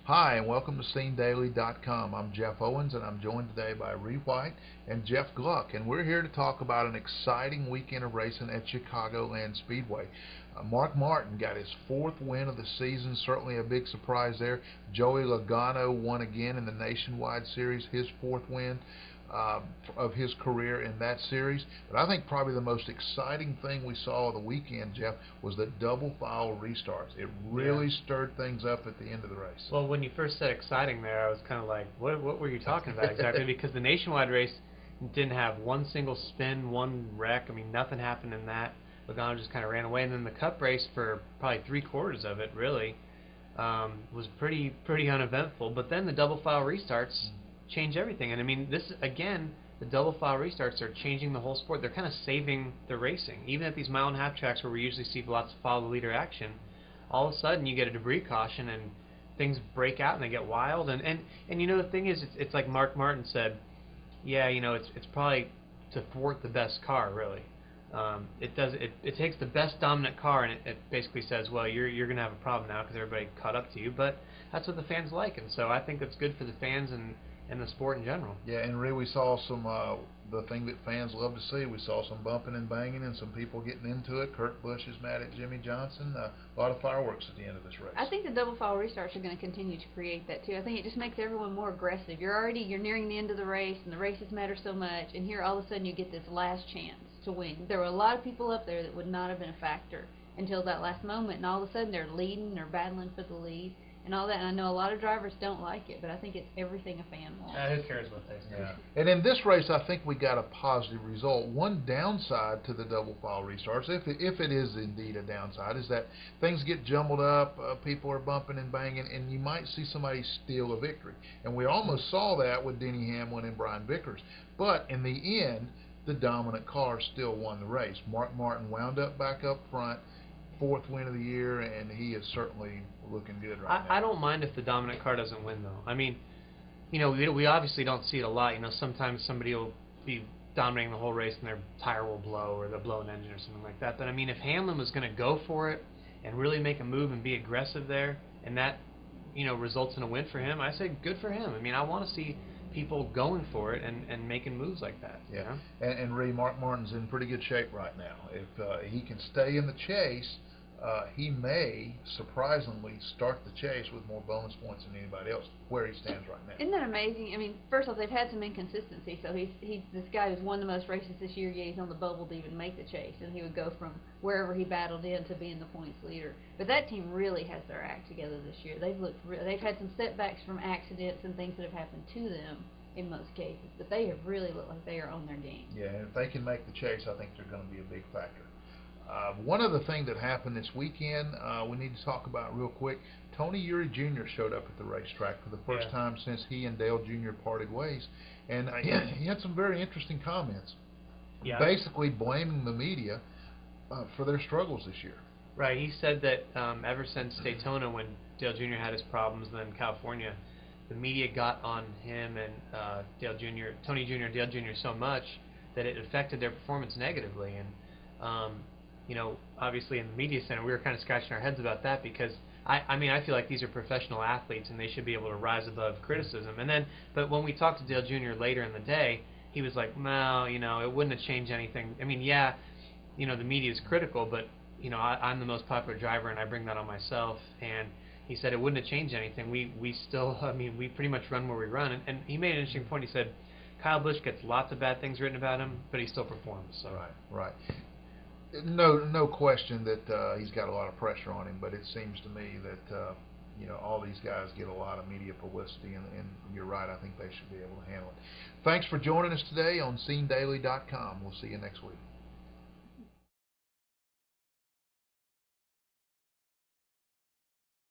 Hi, and welcome to SceneDaily.com. I'm Jeff Owens, and I'm joined today by Ree White and Jeff Gluck, and we're here to talk about an exciting weekend of racing at Chicagoland Speedway. Mark Martin got his fourth win of the season, certainly a big surprise there. Joey Logano won again in the Nationwide Series, his fourth win of his career in that series. But I think probably the most exciting thing we saw of the weekend, Jeff, was the double file restarts. It really stirred things up at the end of the race. Well, when you first said exciting there, I was kind of like, what were you talking about exactly? Because the Nationwide race didn't have one single spin, one wreck. I mean, nothing happened in that. Logano just kind of ran away. And then the Cup race, for probably three-quarters of it, really, was pretty uneventful. But then the double file restarts change everything. And I mean, this again, the double file restarts are changing the whole sport. They're kind of saving the racing. Even at these mile-and-a-half tracks where we usually see lots of follow the leader action, all of a sudden you get a debris caution and things break out and they get wild. And you know, the thing is, it's like Mark Martin said, yeah, you know, it's probably to thwart the best car, really. It takes the best dominant car and it basically says, well, you're going to have a problem now because everybody caught up to you. But that's what the fans like, and so I think that's good for the fans and the sport in general. Yeah, and really we saw some, the thing that fans love to see, we saw some bumping and banging and some people getting into it. Kurt Busch is mad at Jimmy Johnson. A lot of fireworks at the end of this race. I think the double file restarts are going to continue to create that too. I think it just makes everyone more aggressive. You're nearing the end of the race and the races matter so much, and here all of a sudden you get this last chance to win. There were a lot of people up there that would not have been a factor until that last moment, and all of a sudden they're leading, they're battling for the lead and all that. And I know a lot of drivers don't like it, but I think it's everything a fan wants. Who cares what they say? Yeah. And in this race, I think we got a positive result. One downside to the double file restarts, if it is indeed a downside, is that things get jumbled up, people are bumping and banging, and you might see somebody steal a victory. And we almost saw that with Denny Hamlin and Brian Vickers. But in the end, the dominant car still won the race. Mark Martin wound up back up front, fourth win of the year, and he is certainly looking good right now. I don't mind if the dominant car doesn't win, though. I mean, you know, we obviously don't see it a lot. You know, sometimes somebody will be dominating the whole race and their tire will blow or they'll blow an engine or something like that. But I mean, if Hamlin was going to go for it and really make a move and be aggressive there, and that, you know, results in a win for him, I say good for him. I mean, I want to see people going for it and making moves like that. Yeah, you know? and Ree, Mark Martin's in pretty good shape right now. If he can stay in the chase, he may surprisingly start the chase with more bonus points than anybody else where he stands right now. Isn't that amazing? I mean, first off, they've had some inconsistency. So he's this guy who's won the most races this year, yet he's on the bubble to even make the chase, and he would go from wherever he battled in to being the points leader. But that team really has their act together this year. They've had some setbacks from accidents and things that have happened to them in most cases, but they have really looked like they are on their game. Yeah, and if they can make the chase, I think they're going to be a big factor. One other thing that happened this weekend we need to talk about real quick. Tony Eury Jr. showed up at the racetrack for the first time since he and Dale Jr. parted ways, and he had some very interesting comments, basically blaming the media for their struggles this year. Right, he said that ever since Daytona, when Dale Jr. had his problems, then California, the media got on him and Tony Jr. and Dale Jr. so much that it affected their performance negatively. And you know, obviously in the media center, we were kind of scratching our heads about that because I mean, I feel like these are professional athletes and they should be able to rise above criticism. And then, but when we talked to Dale Jr. later in the day, he was like, "No, you know, it wouldn't have changed anything. I mean, yeah, you know, the media is critical, but you know, I'm the most popular driver and I bring that on myself." And he said it wouldn't have changed anything. We still, I mean, we pretty much run where we run. And he made an interesting point. He said, Kyle Busch gets lots of bad things written about him, but he still performs. So. Right. No question that he's got a lot of pressure on him, but it seems to me that you know, all these guys get a lot of media publicity, and you're right. I think they should be able to handle it. Thanks for joining us today on SceneDaily.com. We'll see you next week.